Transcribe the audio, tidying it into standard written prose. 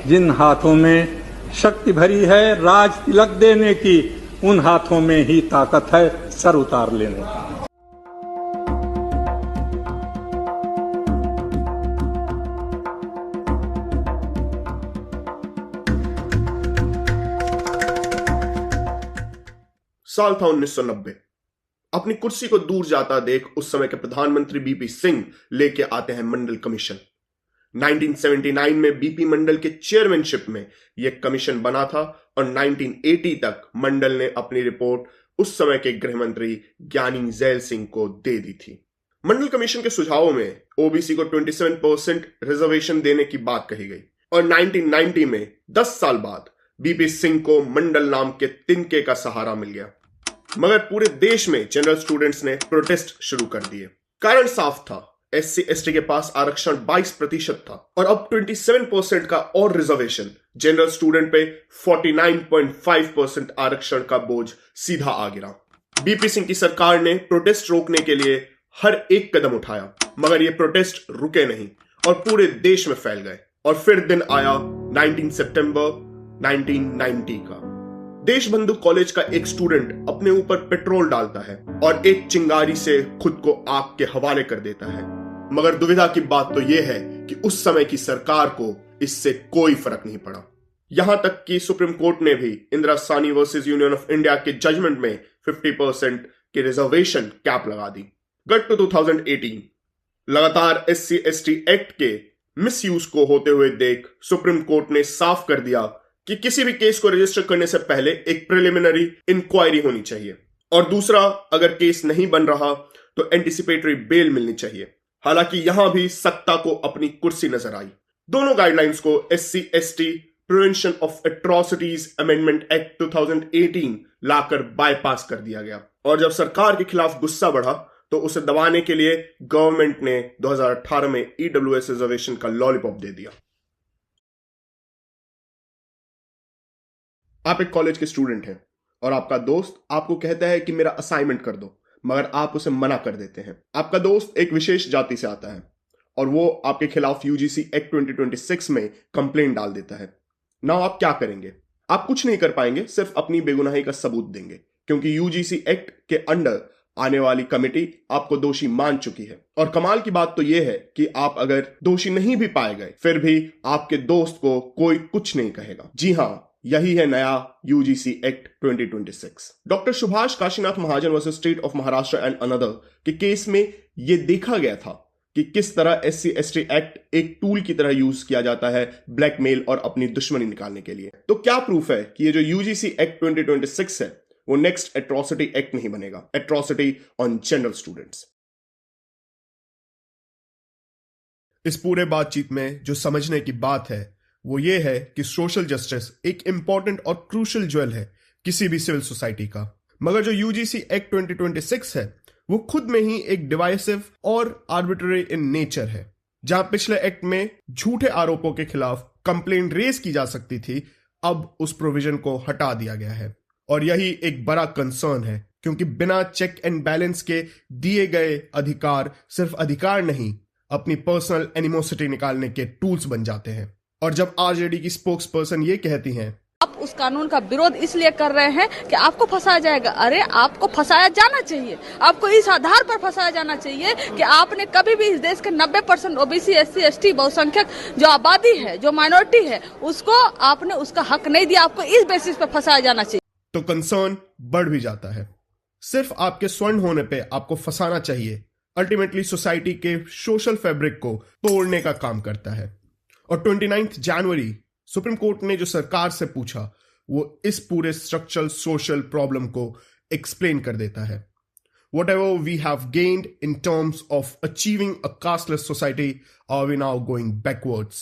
जिन हाथों में शक्ति भरी है राज तिलक देने की, उन हाथों में ही ताकत है सर उतार लेने की। साल था 1990। अपनी कुर्सी को दूर जाता देख उस समय के प्रधानमंत्री बीपी सिंह लेके आते हैं मंडल कमीशन। 1979 में बीपी मंडल के चेयरमैनशिप में यह कमीशन बना था और 1980 तक मंडल ने अपनी रिपोर्ट उस समय के गृह मंत्री ज्ञानी जैल सिंह को दे दी थी। मंडल कमीशन के सुझावों में ओबीसी को 27% रिजर्वेशन देने की बात कही गई और 1990 में 10 साल बाद बीपी सिंह को मंडल नाम के तिनके का सहारा मिल गया। मगर पूरे देश में जनरल स्टूडेंट्स ने प्रोटेस्ट शुरू कर दिए। कारण साफ था, एससी एसटी के पास आरक्षण 22% था और अब 27% का और रिजर्वेशन जनरल स्टूडेंट पे 49.5% आरक्षण का बोझ सीधा आ गिरा। बीपी सिंह की सरकार ने प्रोटेस्ट रोकने के लिए हर एक कदम उठाया, मगर ये प्रोटेस्ट रुके नहीं और पूरे देश में फैल गए। और फिर दिन आया 19 सितंबर 1990 का। देशबंधु कॉलेज का एक स्टूडेंट अपने ऊपर पेट्रोल डालता है और एक चिंगारी से खुद को आग के हवाले कर देता है। मगर दुविधा की बात तो यह है कि उस समय की सरकार को इससे कोई फर्क नहीं पड़ा। यहां तक कि सुप्रीम कोर्ट ने भी Indira Sahni versus union of India के जजमेंट में 50% की रिजर्वेशन कैप लगा दी। गट टू 2018 लगातार एससी एसटी एक्ट के मिसयूज को होते हुए देख सुप्रीम कोर्ट ने साफ कर दिया कि किसी भी केस को रजिस्टर करने से पहले एक प्रिलिमिनरी इंक्वायरी होनी चाहिए और दूसरा, अगर केस नहीं बन रहा तो एंटिसिपेटरी बेल मिलनी चाहिए। हालांकि यहां भी सत्ता को अपनी कुर्सी नजर आई। दोनों गाइडलाइंस को SC ST prevention of atrocities amendment act 2018 locker bypass कर दिया गया और जब सरकार के खिलाफ गुस्सा बढ़ा तो उसे दबाने के लिए गवर्नमेंट ने 2018 में ईडब्ल्यूएस रिजर्वेशन का लॉलीपॉप दे दिया। आप एक कॉलेज के स्टूडेंट हैं और आपका दोस्त आपको कहता है कि मेरा असाइनमेंट कर दो, मगर आप उसे मना कर देते हैं। आपका दोस्त एक विशेष जाति से आता है और वो आपके खिलाफ यूजीसी एक्ट 2026 में कंप्लेंट डाल देता है। नाउ आप क्या करेंगे? आप कुछ नहीं कर पाएंगे, सिर्फ अपनी बेगुनाही का सबूत देंगे, क्योंकि यूजीसी एक्ट के अंडर आने वाली कमेटी आपको दोषी मान चुकी है। और कमाल की बात तो यह है कि आप अगर दोषी नहीं भी पाए गए फिर भी आपके दोस्त को कोई कुछ नहीं कहेगा। जी हां, यही है नया UGC act 2026। Doctor Subhash Kashinath Mahajan versus state of Maharashtra and another के केस में यह देखा गया था कि किस तरह एससी एसटी एक्ट एक टूल की तरह यूज किया जाता है ब्लैकमेल और अपनी दुश्मनी निकालने के लिए। तो क्या प्रूफ है कि ये जो यूजीसी एक्ट 2026 है वो नेक्स्ट एट्रोसिटी एक्ट नहीं बनेगा, एट्रोसिटी ऑन जनरल स्टूडेंट्स। इस पूरे बातचीत में जो समझने की बात है वो ये है कि सोशल जस्टिस एक इंपॉर्टेंट और क्रूशल ज्वेल है किसी भी सिविल सोसाइटी का। मगर जो यूजीसी एक्ट 2026 है वो खुद में ही एक डिवाइसिव और आर्बिट्ररी इन नेचर है। जहां पिछले एक्ट में झूठे आरोपों के खिलाफ कंप्लेंट रेज की जा सकती थी, अब उस प्रोविजन को हटा दिया गया है और यही एक बड़ा कंसर्न है, क्योंकि बिना चेक एंड बैलेंस के दिए गए अधिकार सिर्फ अधिकार नहीं, अपनी पर्सनल एनिमोसिटी निकालने के टूल्स बन जाते हैं। और जब आरजेडी की स्पोक्स पर्सन ये कहती हैं, आप उस कानून का विरोध इसलिए कर रहे हैं कि आपको फंसाया जाएगा। अरे आपको फंसाया जाना चाहिए, आपको इस आधार पर फंसाया जाना चाहिए कि आपने कभी भी इस देश के 90% ओबीसी एससी एसटी बहुसंख्यक जो आबादी है, जो माइनॉरिटी है, उसको आपने उसका हक नहीं दिया। आपको इस बेसिस पर फंसाया जाना चाहिए। तो कंसर्न बढ़ भी जाता है। सिर्फ आपके स्वर्ण होने पे आपको फंसाना चाहिए अल्टीमेटली सोसाइटी के सोशल फैब्रिक को तोड़ने का काम करता है। और 29 जनवरी सुप्रीम कोर्ट ने जो सरकार से पूछा वो इस पूरे स्ट्रक्चरल सोशल प्रॉब्लम को एक्सप्लेन कर देता है। Whatever we have gained in terms of achieving a casteless society, are we now going backwards?